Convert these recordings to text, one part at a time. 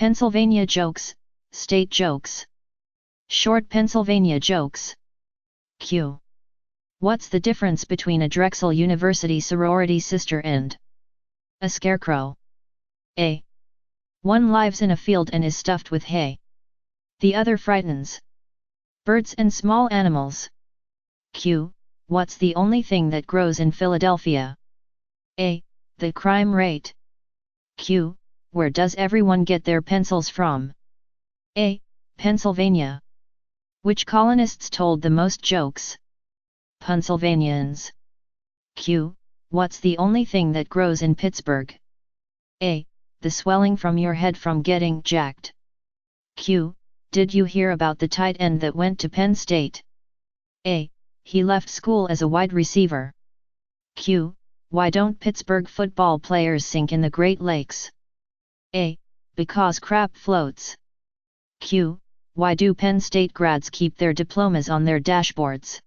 Pennsylvania jokes, state jokes. Short Pennsylvania jokes. Q. What's the difference between a Drexel University sorority sister and a scarecrow? A. One lives in a field and is stuffed with hay. The other frightens birds and small animals. Q. What's the only thing that grows in Philadelphia? A. The crime rate. Q. Where does everyone get their pencils from? A. Pennsylvania. Which colonists told the most jokes? Pennsylvanians. Q. What's the only thing that grows in Pittsburgh? A. The swelling from your head from getting jacked. Q. Did you hear about the tight end that went to Penn State? A. He left school as a wide receiver. Q. Why don't Pittsburgh football players sink in the Great Lakes? A. Because crap floats. Q. Why do Penn State grads keep their diplomas on their dashboards?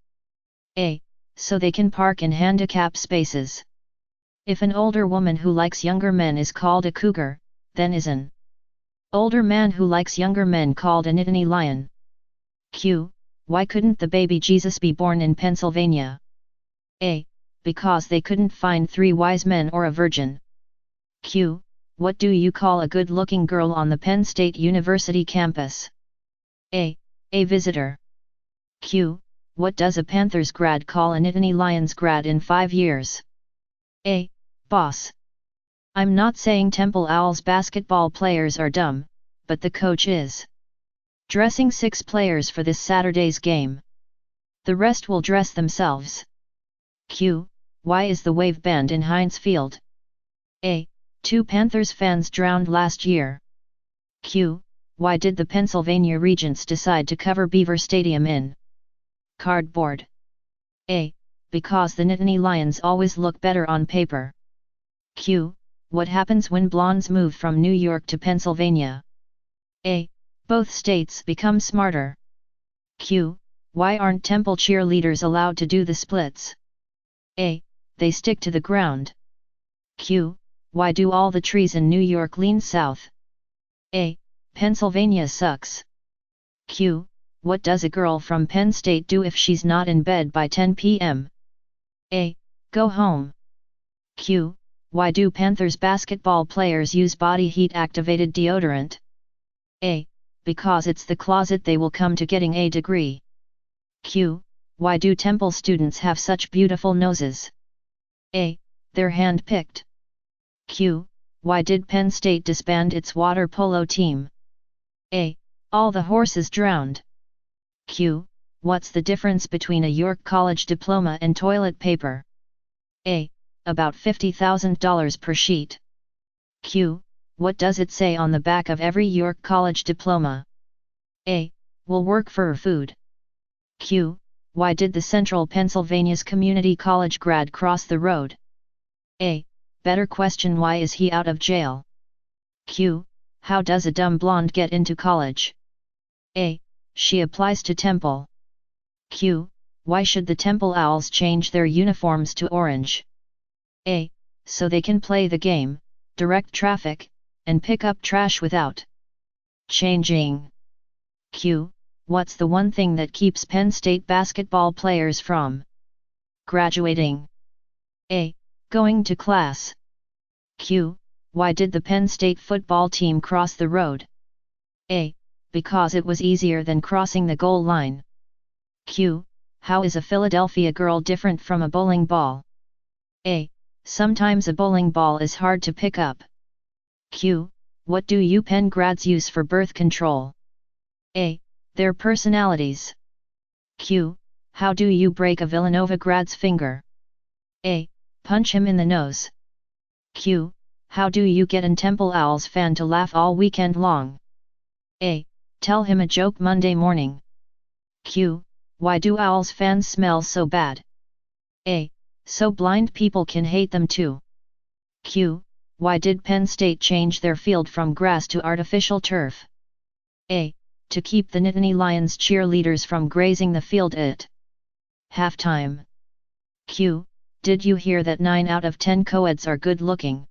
A. So they can park in handicap spaces. If an older woman who likes younger men is called a cougar, then is an older man who likes younger men called a Nittany lion? Q. Why couldn't the baby Jesus be born in Pennsylvania? A. Because they couldn't find 3 wise men or a virgin. Q. What do you call a good-looking girl on the Penn State University campus? A. A visitor. Q. What does a Panthers grad call a Nittany Lions grad in 5 years? A. Boss. I'm not saying Temple Owls basketball players are dumb, but the coach is dressing 6 players for this Saturday's game. The rest will dress themselves. Q. Why is the wave banned in Heinz Field? A. 2 Panthers fans drowned last year. Q. Why did the Pennsylvania Regents decide to cover Beaver Stadium in cardboard? A. Because the Nittany Lions always look better on paper. Q. What happens when blondes move from New York to Pennsylvania? A. Both states become smarter. Q. Why aren't Temple cheerleaders allowed to do the splits? A. They stick to the ground. Q. Why do all the trees in New York lean south? A. Pennsylvania sucks. Q. What does a girl from Penn State do if she's not in bed by 10 p.m.? A. Go home. Q. Why do Panthers basketball players use body heat activated deodorant? A. Because it's the closet they will come to getting a degree. Q. Why do Temple students have such beautiful noses? A. They're hand-picked. Q. Why did Penn State disband its water polo team? A. All the horses drowned. Q. What's the difference between a York College diploma and toilet paper? A. About $50,000 per sheet. Q. What does it say on the back of every York College diploma? A. Will work for food. Q. Why did the Central Pennsylvania's community college grad cross the road? A. Better question, why is he out of jail? Q. How does a dumb blonde get into college? A. She applies to Temple. Q. Why should the Temple Owls change their uniforms to orange? A. So they can play the game, direct traffic, and pick up trash without changing. Q. What's the one thing that keeps Penn State basketball players from graduating? A. Going to class. Q. Why did the Penn State football team cross the road? A. Because it was easier than crossing the goal line. Q. How is a Philadelphia girl different from a bowling ball? A. Sometimes a bowling ball is hard to pick up. Q. What do you Penn grads use for birth control? A. Their personalities. Q. How do you break a Villanova grad's finger? A. Punch him in the nose. Q. How do you get an Temple Owls fan to laugh all weekend long? A. Tell him a joke Monday morning. Q. Why do Owls fans smell so bad? A. So blind people can hate them too. Q. Why did Penn State change their field from grass to artificial turf? A. To keep the Nittany Lions cheerleaders from grazing the field at halftime. Q. Did you hear that 9 out of 10 co-eds are good looking?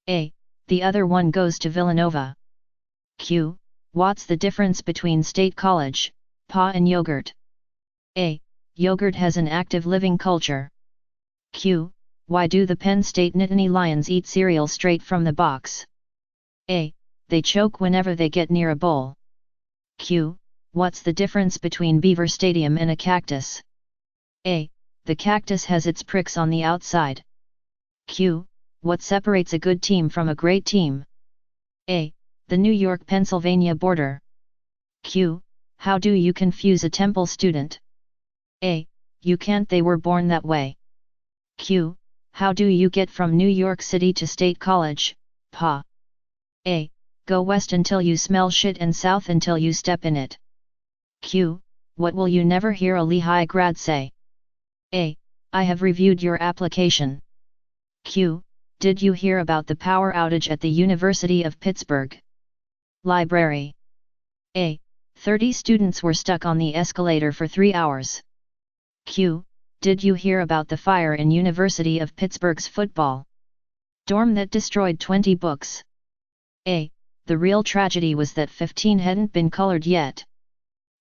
A. The other one goes to Villanova. Q. What's the difference between State College, PA and yogurt? A. Yogurt has an active living culture. Q. Why do the Penn State Nittany Lions eat cereal straight from the box? A. They choke whenever they get near a bowl. Q. What's the difference between Beaver Stadium and a cactus? A. The cactus has its pricks on the outside. Q. What separates a good team from a great team? A. The New York-Pennsylvania border. Q. How do you confuse a Temple student? A. You can't, they were born that way. Q. How do you get from New York City to State College, PA? A. Go west until you smell shit and south until you step in it. Q. What will you never hear a Lehigh grad say? A. I have reviewed your application. Q. Did you hear about the power outage at the University of Pittsburgh? Library. A. 30 students were stuck on the escalator for 3 hours. Q. Did you hear about the fire in University of Pittsburgh's football dorm that destroyed 20 books? A. The real tragedy was that 15 hadn't been colored yet.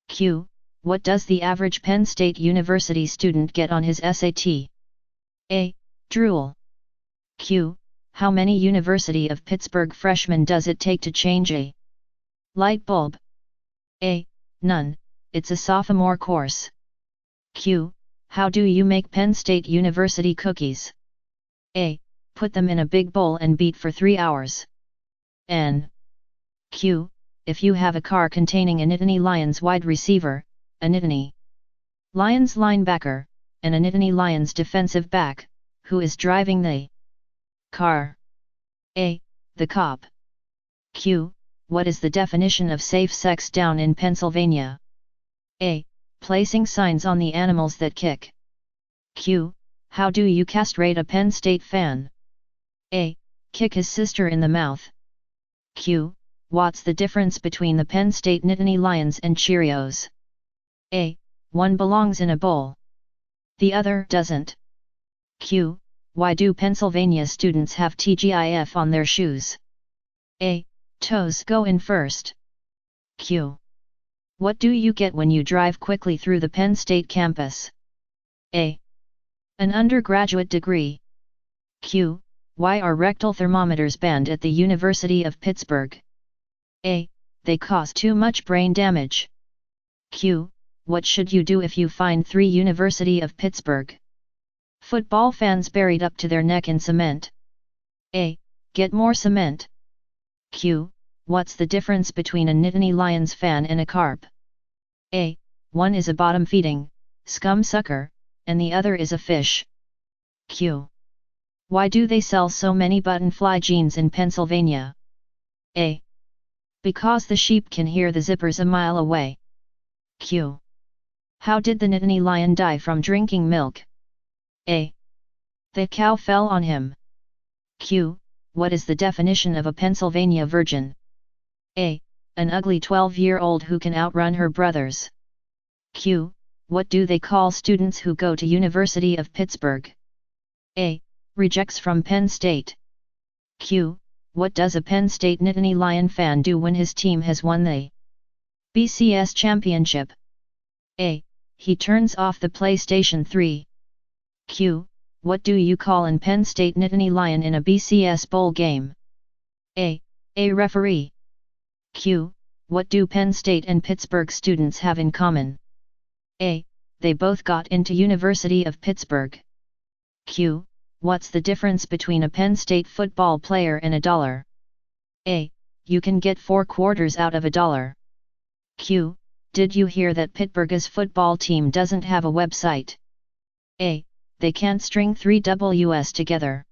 Q. What does the average Penn State University student get on his SAT? A. Drool. Q. How many University of Pittsburgh freshmen does it take to change a light bulb? A. None, it's a sophomore course. Q. How do you make Penn State University cookies? A. Put them in a big bowl and beat for 3 hours. N. Q. If you have a car containing a Nittany Lions wide receiver, a Nittany Lions linebacker, and a Nittany Lions defensive back, who is driving the car? A. The cop. Q. What is the definition of safe sex down in Pennsylvania? A. Placing signs on the animals that kick. Q. How do you castrate a Penn State fan? A. Kick his sister in the mouth. Q. What's the difference between the Penn State Nittany Lions and Cheerios? A. One belongs in a bowl. The other doesn't. Q. Why do Pennsylvania students have TGIF on their shoes? A. Toes go in first. Q. What do you get when you drive quickly through the Penn State campus? A. An undergraduate degree. Q. Why are rectal thermometers banned at the University of Pittsburgh? A. They cause too much brain damage. Q. What should you do if you find 3 University of Pittsburgh football fans buried up to their neck in cement? A. Get more cement. Q. What's the difference between a Nittany Lions fan and a carp? A. One is a bottom-feeding scum sucker, and the other is a fish. Q. Why do they sell so many button-fly jeans in Pennsylvania? A. Because the sheep can hear the zippers a mile away. Q. How did the Nittany Lion die from drinking milk? A. The cow fell on him. Q. What is the definition of a Pennsylvania virgin? A. An ugly 12-year-old who can outrun her brothers. Q. What do they call students who go to University of Pittsburgh? A. Rejects from Penn State. Q. What does a Penn State Nittany Lion fan do when his team has won the BCS championship? A. He turns off the PlayStation 3. Q. What do you call an Penn State Nittany Lion in a BCS bowl game? A. A referee. Q. What do Penn State and Pittsburgh students have in common? A. They both got into University of Pittsburgh. Q. What's the difference between a Penn State football player and a dollar? A. You can get 4 quarters out of a dollar. Q. Did you hear that Pittsburgh's football team doesn't have a website? A. They can't string 3 Ws together.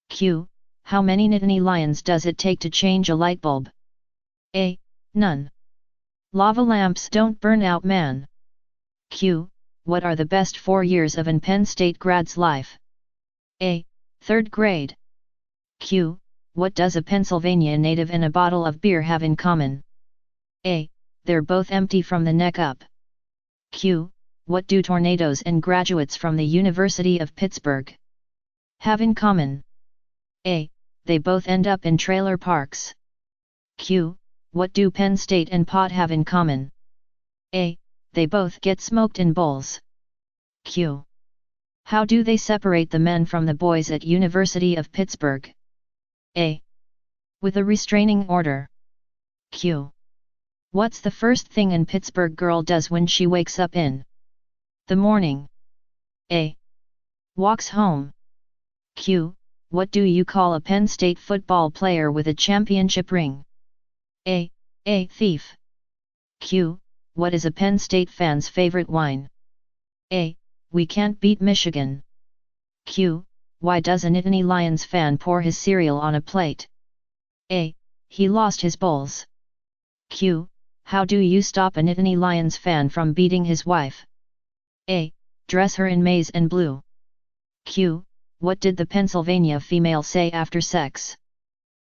Q. How many Nittany Lions does it take to change a light bulb? A. None. Lava lamps don't burn out, man. Q. What are the best 4 years of an Penn State grad's life? A. 3rd grade. Q. What does a Pennsylvania native and a bottle of beer have in common? A. They're both empty from the neck up. Q. What do tornadoes and graduates from the University of Pittsburgh have in common? A. They both end up in trailer parks. Q. what do Penn State and pot have in common? A. They both get smoked in bowls. Q. How do they separate the men from the boys at University of Pittsburgh? A. With a restraining order. Q. What's the first thing an Pittsburgh girl does when she wakes up in the morning? A. Walks home. Q. What do you call a Penn State football player with a championship ring? A. A thief. Q. What is a Penn State fan's favorite wine? A. We can't beat Michigan. Q. Why does a Nittany Lions fan pour his cereal on a plate? A. He lost his bowls. Q. How do you stop a Nittany Lions fan from beating his wife? A. Dress her in maize and blue. Q. What did the Pennsylvania female say after sex?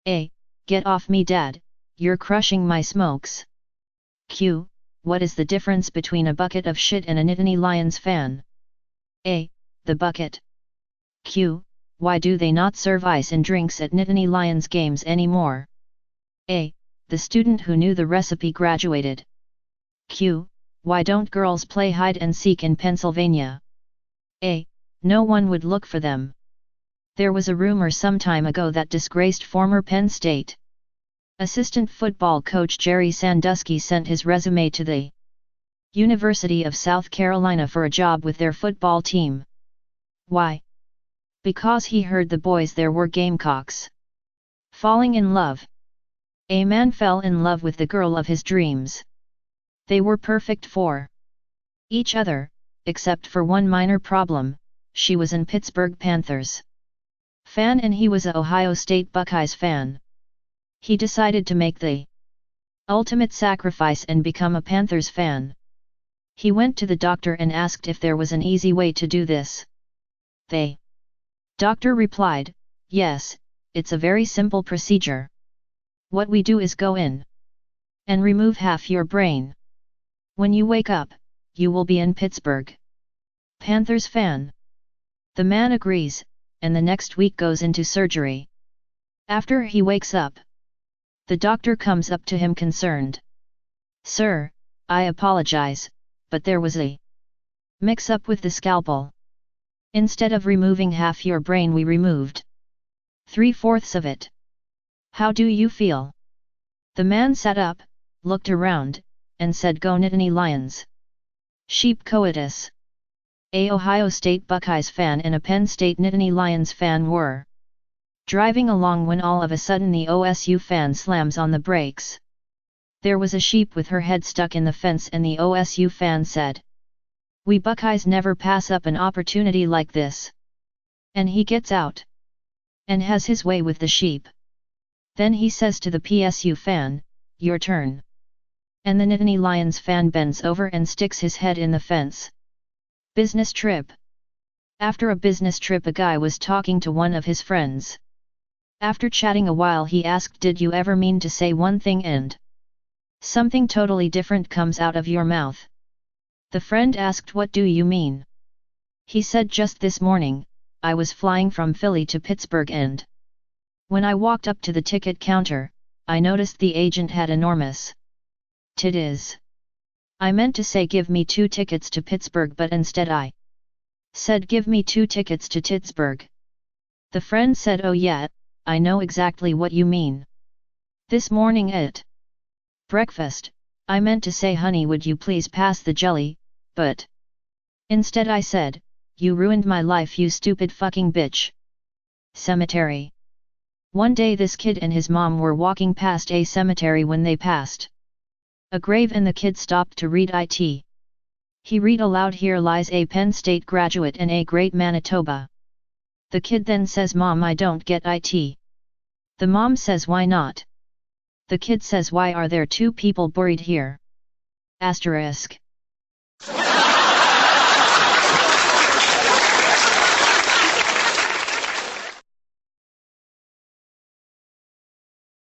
A. Get off me, Dad, you're crushing my smokes. Q. What is the difference between a bucket of shit and a Nittany Lions fan? A. The bucket. Q. Why do they not serve ice and drinks at Nittany Lions games anymore? A. The student who knew the recipe graduated. Q. Why don't girls play hide and seek in Pennsylvania? A. No one would look for them. There was a rumor some time ago that disgraced former Penn State assistant football coach Jerry Sandusky sent his resume to the University of South Carolina for a job with their football team. Why? Because he heard the boys there were Gamecocks. Falling in love. A man fell in love with the girl of his dreams. They were perfect for each other, except for one minor problem: she was an Pittsburgh Panthers fan and he was a Ohio State Buckeyes fan. He decided to make the ultimate sacrifice and become a Panthers fan. He went to the doctor and asked if there was an easy way to do this. The doctor replied, "Yes, it's a very simple procedure. What we do is go in and remove half your brain. When you wake up, you will be in Pittsburgh Panthers fan." The man agrees, and the next week goes into surgery. After he wakes up, the doctor comes up to him concerned. "Sir, I apologize, but there was a mix-up with the scalpel. Instead of removing half your brain, we removed 3/4 of it. How do you feel?" The man sat up, looked around, and said, "Go Nittany Lions." Sheep coitus. A Ohio State Buckeyes fan and a Penn State Nittany Lions fan were driving along when all of a sudden the OSU fan slams on the brakes. There was a sheep with her head stuck in the fence and the OSU fan said, "We Buckeyes never pass up an opportunity like this." And he gets out and has his way with the sheep. Then he says to the PSU fan, "Your turn." And the Nittany Lions fan bends over and sticks his head in the fence. Business trip. After a business trip, a guy was talking to one of his friends. After chatting a while, he asked, "Did you ever mean to say one thing and something totally different comes out of your mouth?" The friend asked, "What do you mean?" He said, "Just this morning, I was flying from Philly to Pittsburgh and when I walked up to the ticket counter, I noticed the agent had enormous titties. I meant to say give me 2 tickets to Pittsburgh, but instead I said give me 2 tickets to Pittsburgh." The friend said, "Oh yeah, I know exactly what you mean. This morning at breakfast, I meant to say, honey, would you please pass the jelly, but instead I said, you ruined my life, you stupid fucking bitch." Cemetery. One day this kid and his mom were walking past a cemetery when they passed a grave and the kid stopped to read it. He read aloud, "Here lies a Penn State graduate and a great Manitoba." The kid then says, "Mom, I don't get it." The mom says, "Why not?" The kid says, "Why are there 2 people buried here?" Asterisk.